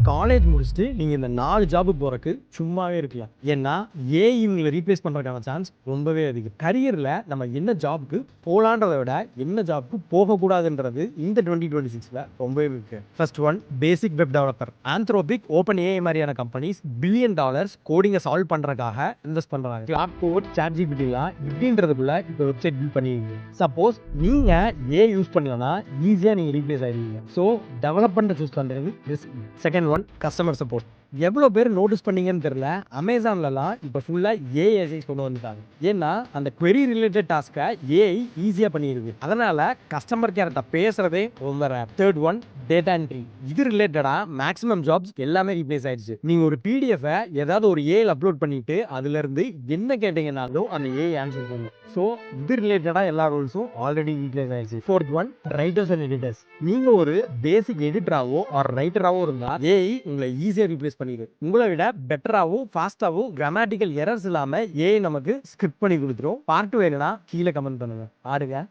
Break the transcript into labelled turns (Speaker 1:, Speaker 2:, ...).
Speaker 1: College முடிச்சுட்டு நீங்க இந்த 4 ஜாபுக்கு போறதுக்கு சும்மாவே இருக்கலாம். ஏன்னா ஏஐ இவங்களை ரீப்ளேஸ் பண்றதுக்கான சான்ஸ் ரொம்பவே அதிகம். கரியர்ல நம்ம என்ன ஜாப்க்கு போலான்றதை விட என்ன ஜாப்க்கு போகக்கூடாதுன்றது இந்த 2026ல ரொம்பவே இருக்கு. ஃபர்ஸ்ட் ஒன் பேசிக் web developer. Anthropic, open AI மாதிரியான கம்பெனிஸ் $1 பில்லியன் கோடிங்கை சால்வ் பண்றதுக்காக இன்வெஸ்ட் பண்றாங்க. கிளாக் கோட், சாட் ஜிபிடிலாம் இப்படின்றதுக்குள்ள இப்போ வெப்சைட் பில்ட் பண்ணிருக்கீங்க. சப்போஸ் நீங்க ஏஐ யூஸ் பண்ணலன்னா ஈஸியா நீங்க ரீப்ளேஸ் ஆயிருவீங்க. ஸோ டெவலப்மெண்ட் சூஸ் பண்றது risk. Second one customer support. எவ்வளோ பேர் நோட்டீஸ் பண்ணீங்கன்னு தெரியல, அமேசான்லலாம் இப்போ ஃபுல்லாக ஏஐ அசிஸ்டன்ட் கொண்டு வந்துட்டாங்க. ஏன்னா அந்த query ரிலேட்டட் டாஸ்க்கை ஏஐ ஈஸியாக பண்ணிடுது. அதனால கஸ்டமர் கேர்கிட்ட பேசுறதே ரொம்ப rare. Third one data entry. இது ரிலேட்டடாக மேக்ஸிமம் ஜாப்ஸ் எல்லாமே ரீப்ளேஸ் ஆயிடுச்சு. நீங்கள் ஒரு பிடிஎஃப் ஏதாவது ஒரு ஏஐ அப்லோட் பண்ணிட்டு அதுலேருந்து என்ன கேட்டீங்கன்னாலும் அந்த ஏஐ ஆன்சர் பண்ணும். ஸோ இது ரிலேட்டடாக எல்லா ரூல்ஸும் ஆல்ரெடி ரீப்ளேஸ் ஆயிடுச்சு. Fourth one writers and editors. நீங்கள் ஒரு பேசிக் எடிட்டராகவோ ஆர் ரைட்டராகவோ இருந்தால் ஏஐ உங்களை ஈஸியாக ரீப்ளேஸ் பண்ணிடு. உங்களை விட பெட்டராகவும் ஃபாஸ்டாகவும் கிராமட்டிக்கல் எரர்ஸ் இல்லாமல் ஏஐ நமக்கு ஸ்கிரிப்ட் பண்ணி கொடுத்துரும். பார்ட் வேணும்னா கீழே கமெண்ட் பண்ணுங்க. பாருங்க.